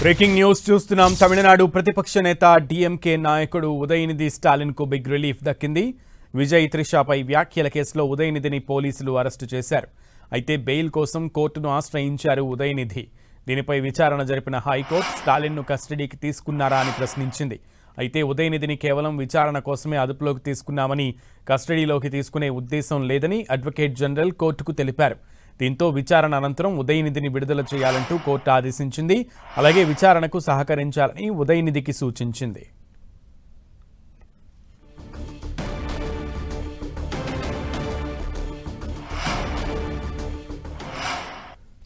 Breaking news చూస్తున్నాం. తమిళనాడు ప్రతిపక్ష నేత డిఎంకే నాయకుడు ఉదయనిధి స్టాలిన్ కు బిగ్ రిలీఫ్ దక్కింది. విజయ్ త్రిషాపై వ్యాఖ్యల కేసులో ఉదయనిధిని పోలీసులు అరెస్టు చేశారు. అయితే బెయిల్ కోసం కోర్టును ఆశ్రయించారు ఉదయనిధి. దీనిపై విచారణ జరిపిన హైకోర్టు స్టాలిన్ను కస్టడీకి తీసుకున్నారా అని ప్రశ్నించింది. అయితే ఉదయనిధిని కేవలం విచారణ కోసమే అదుపులోకి తీసుకున్నామని, కస్టడీలోకి తీసుకునే ఉద్దేశం లేదని అడ్వకేట్ జనరల్ కోర్టుకు తెలిపారు. దీంతో విచారణ అనంతరం ఉదయనిధిని విడుదల చేయాలంటూ కోర్టు ఆదేశించింది. అలాగే విచారణకు సహకరించాలని ఉదయనిధికి సూచించింది.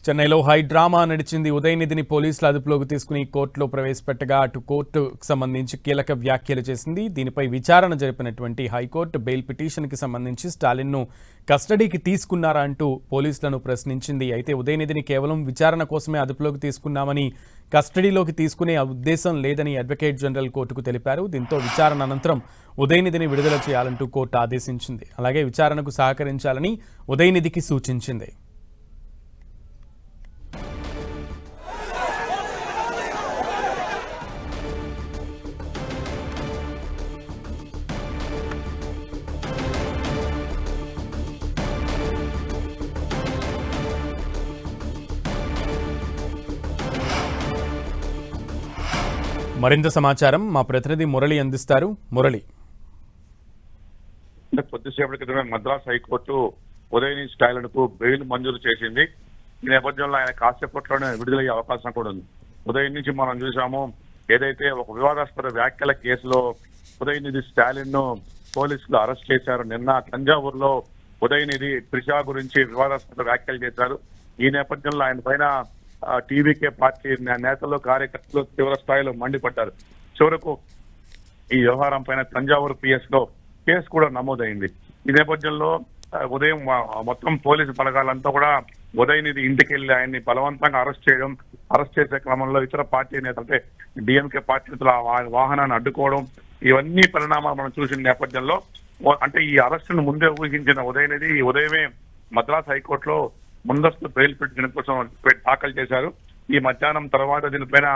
చెన్నైలో హై డ్రామా నడిచింది. ఉదయనిధిని పోలీసులు అదుపులోకి తీసుకుని కోర్టులో ప్రవేశపెట్టగా అటు కోర్టుకు సంబంధించి కీలక వ్యాఖ్యలు చేసింది. దీనిపై విచారణ జరిపినటువంటి హైకోర్టు బెయిల్ పిటిషన్కి సంబంధించి స్టాలిన్ను కస్టడీకి తీసుకున్నారా అంటూ పోలీసులను ప్రశ్నించింది. అయితే ఉదయనిధిని కేవలం విచారణ కోసమే అదుపులోకి తీసుకున్నామని, కస్టడీలోకి తీసుకునే ఉద్దేశం లేదని అడ్వకేట్ జనరల్ కోర్టుకు తెలిపారు. దీంతో విచారణ అనంతరం ఉదయనిధిని విడుదల చేయాలంటూ కోర్టు ఆదేశించింది. అలాగే విచారణకు సహకరించాలని ఉదయనిధికి సూచించింది. మరింత సమాచారం మా ప్రతినిధి మురళి అందిస్తారు. మురళి, కొద్దిసేపటి క్రితమే మద్రాస్ హైకోర్టు ఉదయనిధి స్టాలిన్కు బెయిల్ మంజూరు చేసింది. ఈ నేపథ్యంలో ఆయన కాసేపట్లోనే విడుదలయ్యే అవకాశం కూడా ఉంది. ఉదయం నుంచి మనం చూసాము, ఏదైతే ఒక వివాదాస్పద వ్యాఖ్యల కేసులో ఉదయనిధి స్టాలిన్ ను పోలీసులు అరెస్ట్ చేశారు. నిన్న తంజావూరులో ఉదయనిధి త్రిషా గురించి వివాదాస్పద వ్యాఖ్యలు చేశారు. ఈ నేపథ్యంలో ఆయన పైన టీవీకే పార్టీ నేతలు, కార్యకర్తలు తీవ్ర స్థాయిలో మండిపడ్డారు. చివరకు ఈ వ్యవహారం పైన తంజావూరు పిఎస్ లో కేసు కూడా నమోదైంది. ఈ నేపథ్యంలో ఉదయం మొత్తం పోలీసు బలగాలంతా కూడా ఉదయనిధి ఇంటికి వెళ్లి ఆయన్ని బలవంతంగా అరెస్ట్ చేసే క్రమంలో ఇతర పార్టీ నేతలు అంటే డిఎంకే పార్టీ నేతలు వాహనాన్ని అడ్డుకోవడం, ఇవన్నీ పరిణామాలు మనం చూసిన నేపథ్యంలో అంటే ఈ అరెస్టును ముందే ఊహించిన ఉదయనిధి ఈ ఉదయమే మద్రాస్ హైకోర్టులో ముందస్తు బెయిల్ పిటిషన్ కోసం దాఖలు చేశారు. ఈ మధ్యాహ్నం తర్వాత దీనిపైన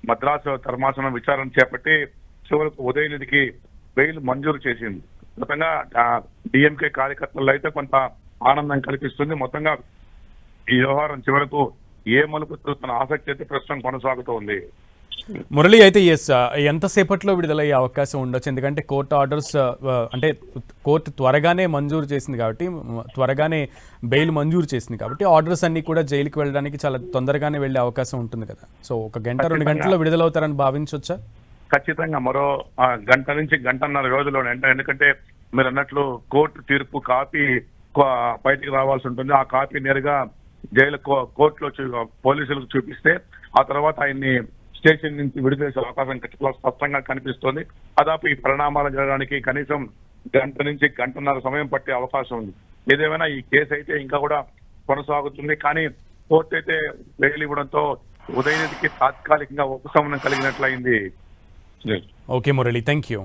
మద్రాసు ధర్మాసనం విచారణ చేపట్టి చివరకు ఉదయనిధికి బెయిల్ మంజూరు చేసింది. మొత్తంగా డిఎంకే కార్యకర్తల్లో అయితే కొంత ఆనందం కల్పిస్తుంది. మొత్తంగా ఈ వ్యవహారం చివరకు ఏ మలుపు తిరుగుతున్న ఆసక్తి అయితే ప్రస్తుతం కొనసాగుతూ ఉంది. మురళి, అయితే ఎంతసేపట్లో విడుదలయ్యే అవకాశం ఉండొచ్చు? ఎందుకంటే కోర్టు ఆర్డర్స్ అంటే కోర్టు త్వరగానే మంజూరు చేసింది కాబట్టి, త్వరగానే బెయిల్ మంజూరు చేసింది కాబట్టి ఆర్డర్స్ అన్ని కూడా జైలుకి వెళ్ళడానికి చాలా తొందరగానే వెళ్లే అవకాశం ఉంటుంది కదా. సో 1 గంట 2 గంటల్లో విడుదలవుతారని భావించవచ్చా? ఖచ్చితంగా మరో గంట నుంచి గంటన్నర రోజుల్లో. ఎందుకంటే మీరు అన్నట్లు కోర్టు తీర్పు కాపీ బయటికి రావాల్సి ఉంటుంది. ఆ కాపీ నేరుగా జైలు కోర్టులో పోలీసులకు చూపిస్తే ఆ తర్వాత ఆయన్ని స్టేషన్ నుంచి విడుదల చేసే అవకాశం స్పష్టంగా కనిపిస్తోంది. దాదాపు ఈ పరిణామాలు జరగడానికి కనీసం గంట నుంచి గంటన్నర సమయం పట్టే అవకాశం ఉంది. ఏదేమైనా ఈ కేసు అయితే ఇంకా కూడా కొనసాగుతుంది. కానీ కోర్టు అయితే బెయిల్ ఇవ్వడంతో ఉదయనిధికి తాత్కాలికంగా ఉపశమనం కలిగినట్లయింది. Okay Murali, thank you.